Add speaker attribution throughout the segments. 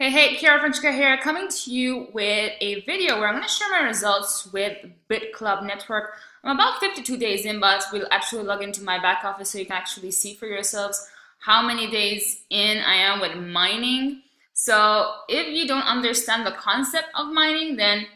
Speaker 1: Hey, Kiara Franchika here, coming to you with a video where I'm going to share my results with Bitclub Network. I'm about 52 days in, but we'll actually log into my back office so you can actually see for yourselves how many days in I am with mining. So if you don't understand the concept of mining, then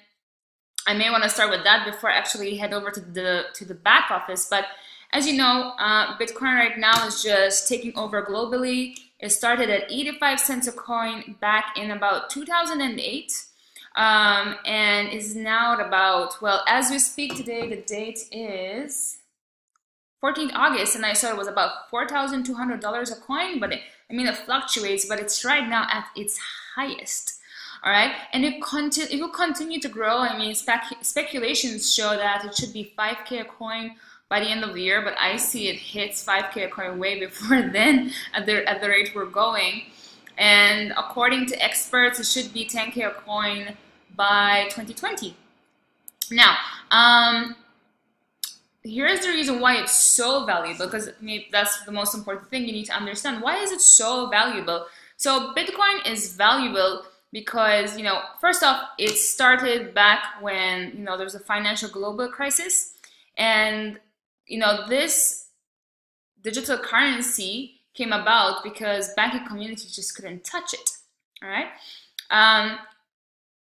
Speaker 1: I may want to start with that before I actually head over to the back office. But as you know, Bitcoin right now is just taking over globally. It started at 85 cents a coin back in about 2008 and is now at about, well, as we speak today, the date is 14th August, and I saw it was about $4,200 a coin, but it fluctuates, but it's right now at its highest. All right, and it will continue to grow. Speculations show that it should be 5K a coin by the end of the year, but I see it hits 5K a coin way before then at the rate we're going. And according to experts, it should be 10K a coin by 2020. Now, here's the reason why it's so valuable, because that's the most important thing you need to understand. Why is it so valuable? So Bitcoin is valuable because, first off, it started back when, there was a financial global crisis, and this digital currency came about because banking communities just couldn't touch it. All right.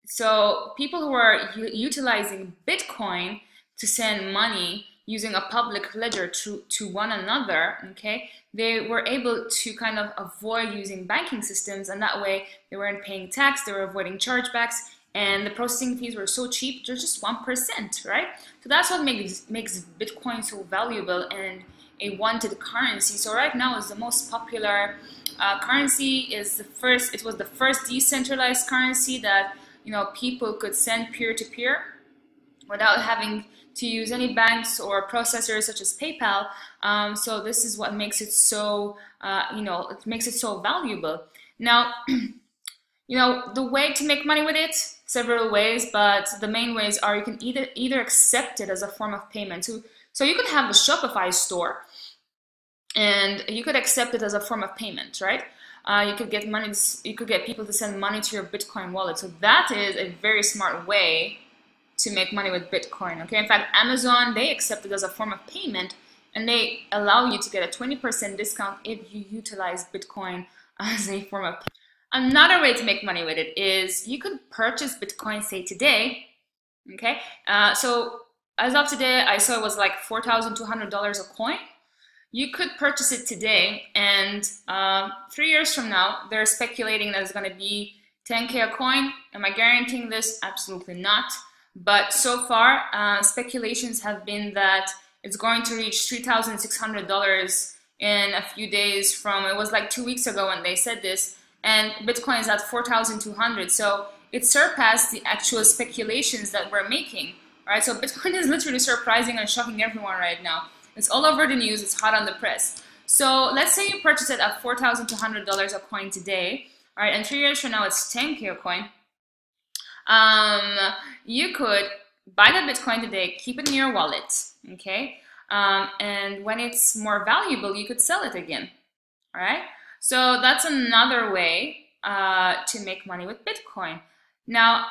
Speaker 1: So people who are utilizing Bitcoin to send money using a public ledger to one another, okay, they were able to kind of avoid using banking systems, and that way they weren't paying tax, they were avoiding chargebacks, and the processing fees were so cheap, they're just 1%, right? So that's what makes Bitcoin so valuable and a wanted currency. So right now is the most popular currency. It was the first decentralized currency that people could send peer-to-peer without having to use any banks or processors such as PayPal. So this is what makes it so it makes it so valuable. Now, the way to make money with it, several ways, but the main ways are you can either accept it as a form of payment. So you could have a Shopify store and you could accept it as a form of payment, right? You could get money, you could get people to send money to your Bitcoin wallet. So that is a very smart way to make money with Bitcoin, okay? In fact, Amazon, they accept it as a form of payment, and they allow you to get a 20% discount if you utilize Bitcoin as a form of payment. Another way to make money with it is you could purchase Bitcoin, say today, okay? So as of today, I saw it was like $4,200 a coin. You could purchase it today, and 3 years from now, they're speculating that it's going to be 10K a coin. Am I guaranteeing this? Absolutely not. But so far, speculations have been that it's going to reach $3,600 in a few days from, it was like 2 weeks ago when they said this, and Bitcoin is at 4,200. So it surpassed the actual speculations that we're making, right? So Bitcoin is literally surprising and shocking everyone right now. It's all over the news, it's hot on the press. So let's say you purchase it at $4,200 a coin today, all right, and 3 years from now it's 10K a coin. You could buy the Bitcoin today, keep it in your wallet, okay? And when it's more valuable, you could sell it again, all right? So that's another way to make money with Bitcoin. Now,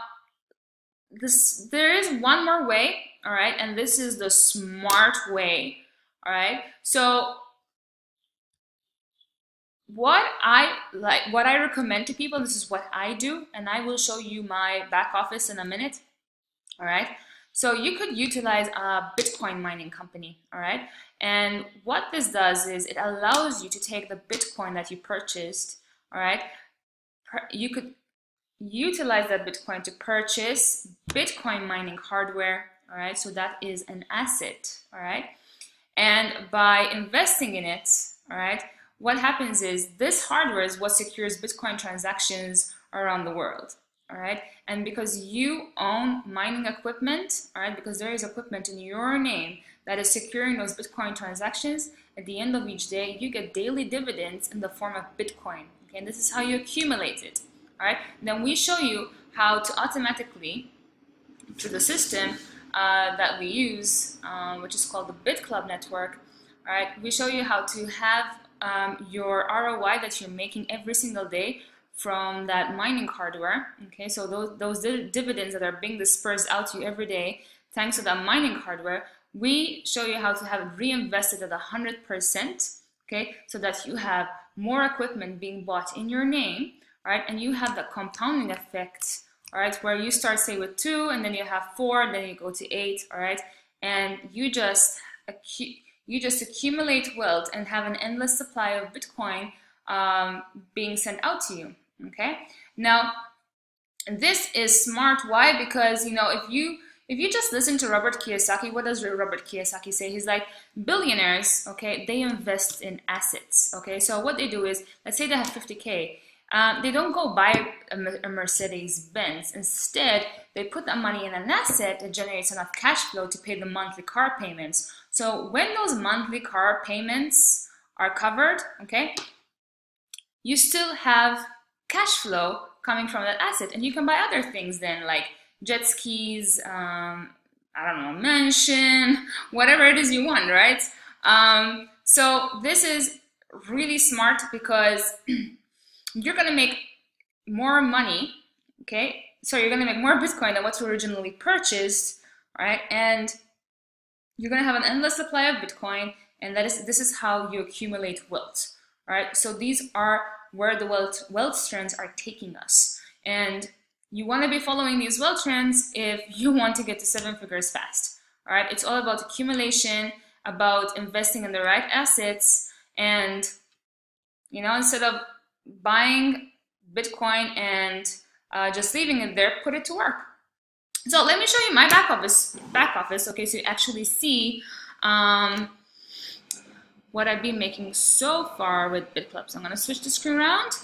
Speaker 1: there is one more way, all right? And this is the smart way, all right? So what I recommend to people, this is what I do, and I will show you my back office in a minute, all right? So you could utilize a Bitcoin mining company, all right? And what this does is it allows you to take the Bitcoin that you purchased, all right? You could utilize that Bitcoin to purchase Bitcoin mining hardware, all right? So that is an asset, all right? And by investing in it, all right, what happens is this hardware is what secures Bitcoin transactions around the world, all right? And because you own mining equipment, all right, because there is equipment in your name that is securing those Bitcoin transactions, at the end of each day, you get daily dividends in the form of Bitcoin, okay? And this is how you accumulate it, all right? And then we show you how to automatically, through the system that we use, which is called the Bitclub Network, all right, we show you how to have your ROI that you're making every single day from that mining hardware. Okay, so those dividends that are being dispersed out to you every day, thanks to that mining hardware, we show you how to have it reinvested at 100%. Okay, so that you have more equipment being bought in your name, right? And you have the compounding effect, all right, where you start say with 2, and then you have 4, then you go to 8, all right, and you just accumulate wealth and have an endless supply of Bitcoin being sent out to you. Okay, now this is smart. Why? Because if you just listen to Robert Kiyosaki, what does Robert Kiyosaki say? He's like, billionaires, okay, they invest in assets. Okay, so what they do is, let's say they have 50K. They don't go buy a Mercedes Benz. Instead, they put that money in an asset that generates enough cash flow to pay the monthly car payments. So when those monthly car payments are covered, okay, you still have cash flow coming from that asset, and you can buy other things then, like jet skis, I don't know, a mansion, whatever it is you want, right? So this is really smart because you're gonna make more money, okay? So you're gonna make more Bitcoin than what you originally purchased, right? And you're gonna have an endless supply of Bitcoin, and this is how you accumulate wealth, right? So these are where the wealth trends are taking us, and you want to be following these wealth trends if you want to get to 7 figures fast. All right, it's all about accumulation, about investing in the right assets, and instead of buying Bitcoin and just leaving it there, put it to work. So let me show you my back office. Okay, so you actually see what I've been making so far with Bitclub. So I'm gonna switch the screen around.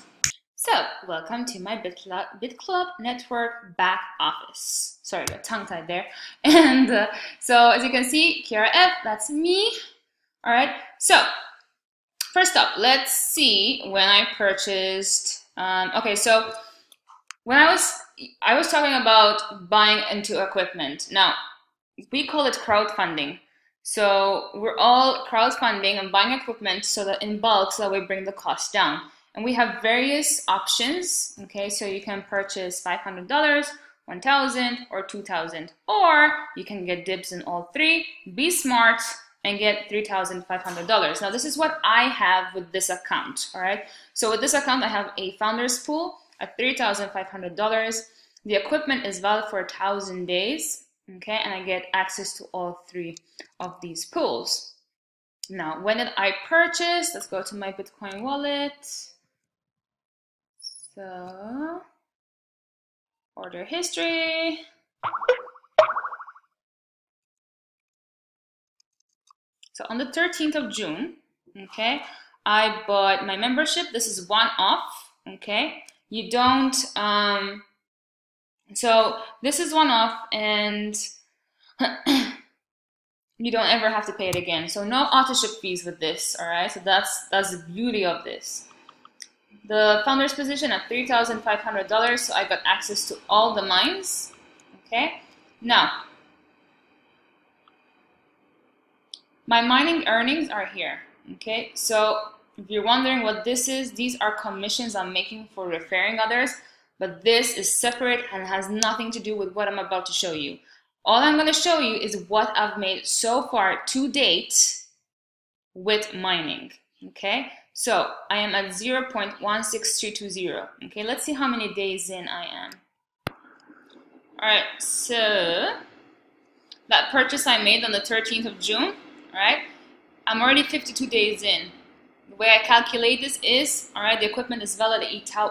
Speaker 1: So welcome to my Bitclub Network back office. Sorry, got tongue-tied there. And so as you can see, KRF, that's me. All right, so first up, let's see when I purchased, okay, so when I was talking about buying into equipment. Now, we call it crowdfunding. So we're all crowdfunding and buying equipment so that in bulk, so that we bring the cost down. And we have various options, okay? So you can purchase $500, $1,000, or $2,000, or you can get dibs in all three, be smart, and get $3,500. Now this is what I have with this account, all right? So with this account, I have a founder's pool at $3,500. The equipment is valid for 1,000 days, okay? And I get access to all three of these pools. Now, when did I purchase? Let's go to my Bitcoin wallet. So, order history. So on the 13th of June, okay, I bought my membership. This is one-off, okay? You don't, so this is one-off, and you don't ever have to pay it again. So no auto ship fees with this, all right? So that's the beauty of this. The founder's position at $3,500, so I got access to all the mines, okay? Now, my mining earnings are here, okay? So if you're wondering what this is, these are commissions I'm making for referring others, but this is separate and has nothing to do with what I'm about to show you. All I'm going to show you is what I've made so far to date with mining, okay? So I am at 0.16320, okay? Let's see how many days in I am. All right, so that purchase I made on the 13th of June, all right? I'm already 52 days in. The way I calculate this is, all right, the equipment is valid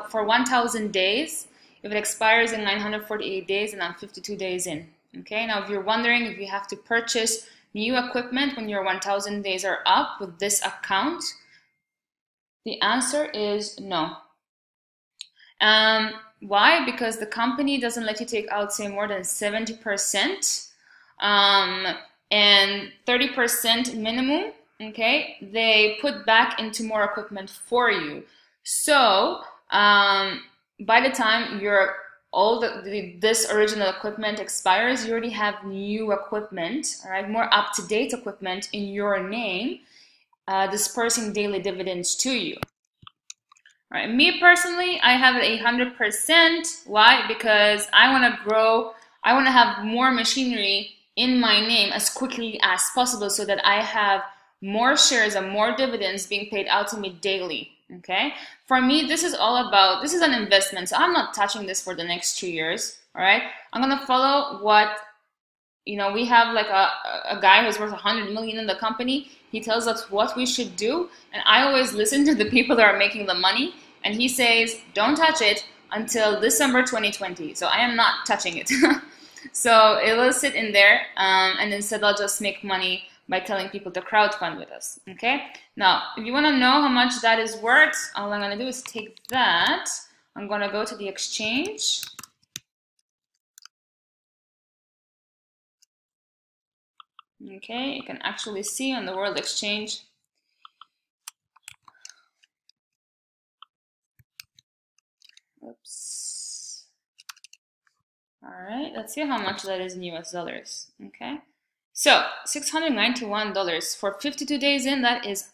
Speaker 1: for 1,000 days. If it expires in 948 days, and I'm 52 days in. Okay, now if you're wondering if you have to purchase new equipment when your 1,000 days are up with this account, the answer is no. Why? Because the company doesn't let you take out, say, more than 70% and 30% minimum, okay? They put back into more equipment for you. So by the time this original equipment expires, you already have new equipment, all right, more up-to-date equipment in your name, dispersing daily dividends to you. Right. Me personally, I have it 100%. Why? Because I want to grow. I want to have more machinery in my name as quickly as possible so that I have more shares and more dividends being paid out to me daily. Okay. For me, this is all about, this is an investment. So I'm not touching this for the next 2 years. All right. I'm going to follow what, we have like a guy who's worth 100 million in the company. He tells us what we should do, and I always listen to the people that are making the money, and he says don't touch it until December 2020. So I am not touching it. So it will sit in there, and instead I'll just make money by telling people to crowdfund with us. Okay, now if you want to know how much that is worth, all I'm going to do is take that. I'm going to go to the exchange. Okay, you can actually see on the World Exchange. Oops. All right, let's see how much that is in US dollars. Okay, so $691 for 52 days in. That is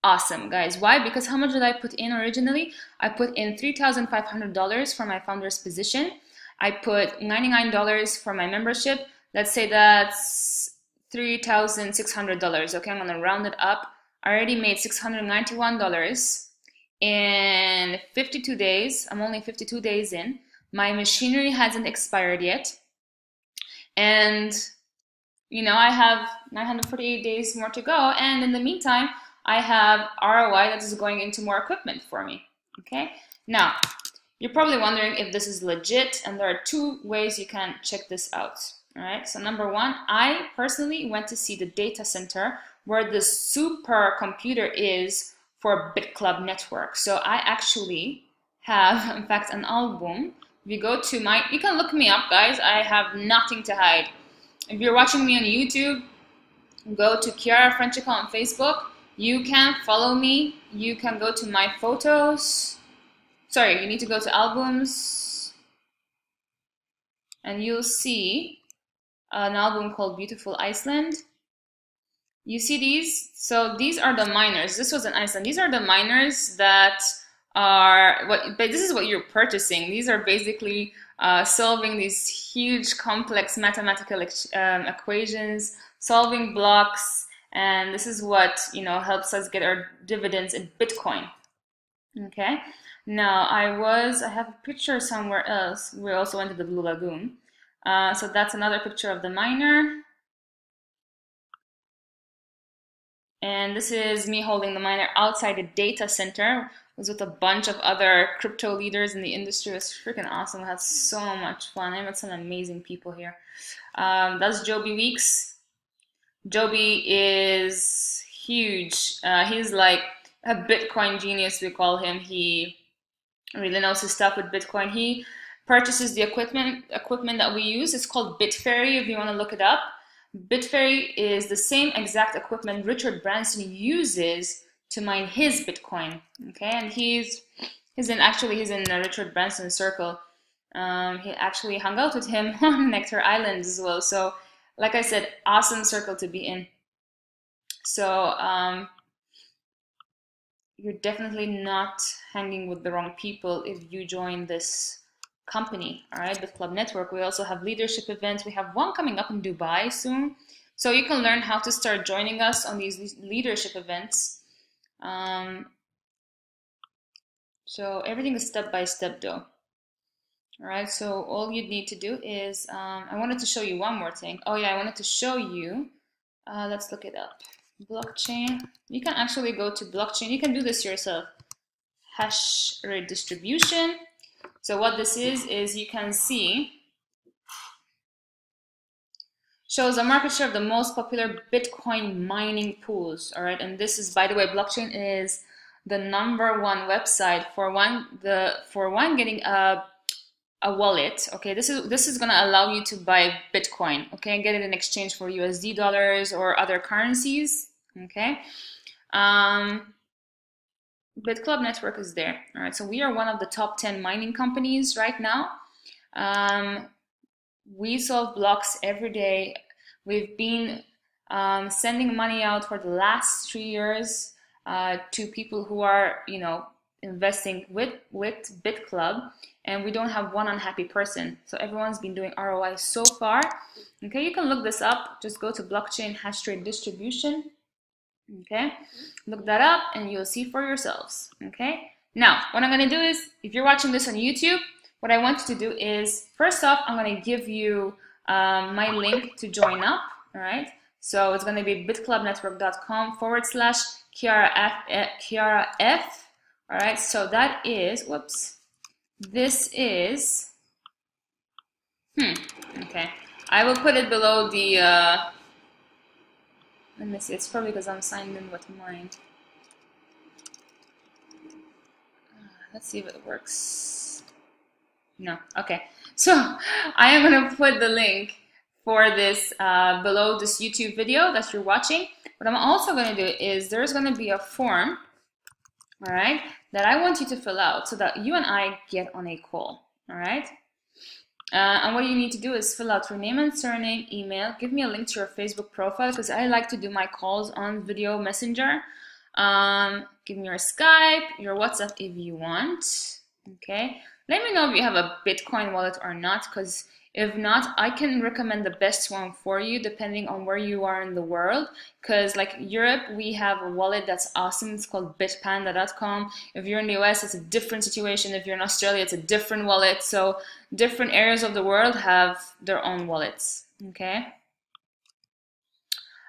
Speaker 1: awesome, guys. Why? Because how much did I put in originally? I put in $3,500 for my founder's position. I put $99 for my membership. Let's say that's $3,600. Okay, I'm gonna round it up. I already made $691 in 52 days. I'm only 52 days in. My machinery hasn't expired yet, and I have 948 days more to go. And in the meantime, I have ROI that is going into more equipment for me. Okay, now you're probably wondering if this is legit, and there are two ways you can check this out. All right, so number one, I personally went to see the data center where the super computer is for Bitclub Network. So I actually have, in fact, an album. If you go to you can look me up, guys. I have nothing to hide. If you're watching me on YouTube, go to Chiara Frenchico on Facebook. You can follow me. You can go to my photos. Sorry, you need to go to albums, and you'll see an album called Beautiful Iceland. You see these? So these are the miners. This was in Iceland. These are the miners that are but this is what you're purchasing. These are basically solving these huge complex mathematical equations, solving blocks, and this is what helps us get our dividends in Bitcoin. Okay, now I have a picture somewhere else. We also went to the Blue Lagoon. So that's another picture of the miner. And this is me holding the miner outside a data center. It was with a bunch of other crypto leaders in the industry. It was freaking awesome. I had so much fun. I met some amazing people here. That's Joby Weeks. Joby is huge. He's like a Bitcoin genius, we call him. He really knows his stuff with Bitcoin. He purchases the equipment that we use. It's called Bitferry if you want to look it up. Bitferry is the same exact equipment Richard Branson uses to mine his Bitcoin. Okay, and he's in Richard Branson's circle. He actually hung out with him on Nectar Island as well. So, like I said, awesome circle to be in. So you're definitely not hanging with the wrong people if you join this company. All right, Bitclub Network. We also have leadership events. We have one coming up in Dubai soon, so you can learn how to start joining us on these leadership events. So everything is step by step though. All right, so all you need to do is I wanted to show you one more thing. Oh yeah, I wanted to show you, let's look it up. Blockchain. You can actually go to blockchain. You can do this yourself. Hash rate distribution. So what this is you can see, shows the market share of the most popular Bitcoin mining pools. All right, and this is, by the way, blockchain is the #1 website for one getting a wallet. Okay, this is gonna allow you to buy Bitcoin. Okay, and get it in exchange for USD dollars or other currencies. Okay. Bitclub Network is there. All right, so we are one of the top 10 mining companies right now. We solve blocks every day. We've been sending money out for the last 3 years to people who are, investing with Bitclub, and we don't have one unhappy person. So everyone's been doing ROI so far. Okay, you can look this up. Just go to blockchain hash rate distribution. Okay, look that up and you'll see for yourselves. Okay, now what I'm going to do is, if you're watching this on YouTube, what I want you to do is, first off, I'm going to give you my link to join up. All right, so it's going to be bitclubnetwork.com/KiaraF. All right, so that is, whoops, this is, okay, I will put it below the, let me see, it's probably because I'm signed in with mine. Let's see if it works. No, okay. So I am going to put the link for this below this YouTube video that you're watching. What I'm also going to do is, there's going to be a form, all right, that I want you to fill out so that you and I get on a call, all right? And what you need to do is fill out your name and surname, email, give me a link to your Facebook profile, because I like to do my calls on video messenger. Give me your Skype, your WhatsApp if you want, okay? Let me know if you have a Bitcoin wallet or not, because if not, I can recommend the best one for you depending on where you are in the world. Because like Europe, we have a wallet that's awesome. It's called bitpanda.com. If you're in the US, it's a different situation. If you're in Australia, it's a different wallet. So different areas of the world have their own wallets, okay?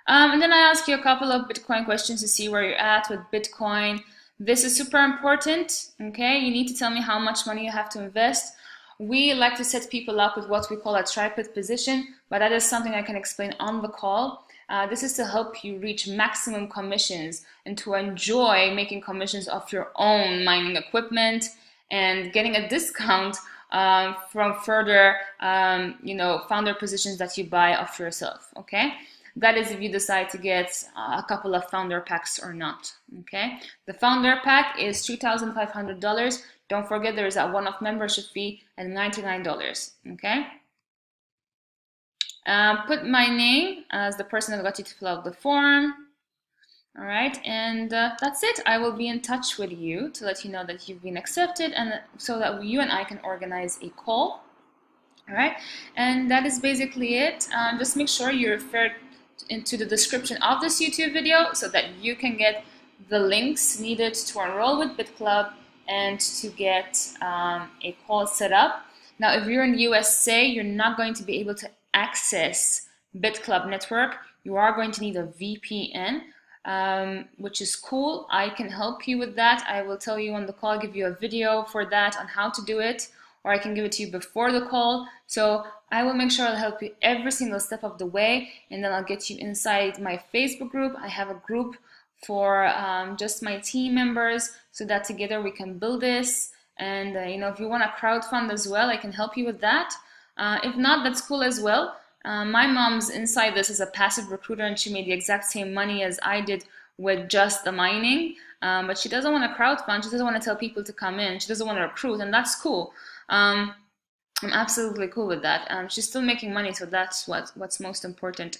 Speaker 1: And then I ask you a couple of Bitcoin questions to see where you're at with Bitcoin. This is super important, okay? You need to tell me how much money you have to invest. We like to set people up with what we call a tripod position, but that is something I can explain on the call. This is to help you reach maximum commissions and to enjoy making commissions off your own mining equipment and getting a discount from further, founder positions that you buy off yourself, okay? That is if you decide to get a couple of founder packs or not, okay? The founder pack is $2,500. Don't forget there is a one-off membership fee at $99, okay? Put my name as the person that got you to fill out the form, all right? And that's it. I will be in touch with you to let you know that you've been accepted, and so that you and I can organize a call, all right? And that is basically it. Just make sure you refer into the description of this YouTube video so that you can get the links needed to enroll with Bitclub and to get a call set up. Now, if you're in the USA, you're not going to be able to access Bitclub Network. You are going to need a VPN, which is cool. I can help you with that. I will tell you on the call, give you a video for that on how to do it, or I can give it to you before the call. So I will make sure I'll help you every single step of the way, and then I'll get you inside my Facebook group. I have a group for just my team members so that together we can build this. And if you want to crowdfund as well, I can help you with that. If not, that's cool as well. My mom's inside this as a passive recruiter, and she made the exact same money as I did with just the mining, but she doesn't want to crowdfund. She doesn't want to tell people to come in. She doesn't want to recruit, and that's cool. I'm absolutely cool with that. She's still making money, so that's what's most important,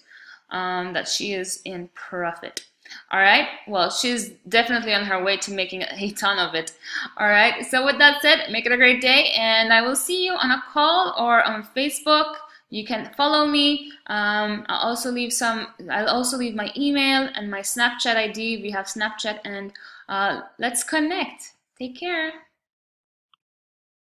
Speaker 1: that she is in profit. All right, well, she's definitely on her way to making a ton of it. All right, so with that said, make it a great day, and I will see you on a call or on Facebook. You can follow me. I'll also leave my email and my Snapchat ID. We have Snapchat, and let's connect. Take care.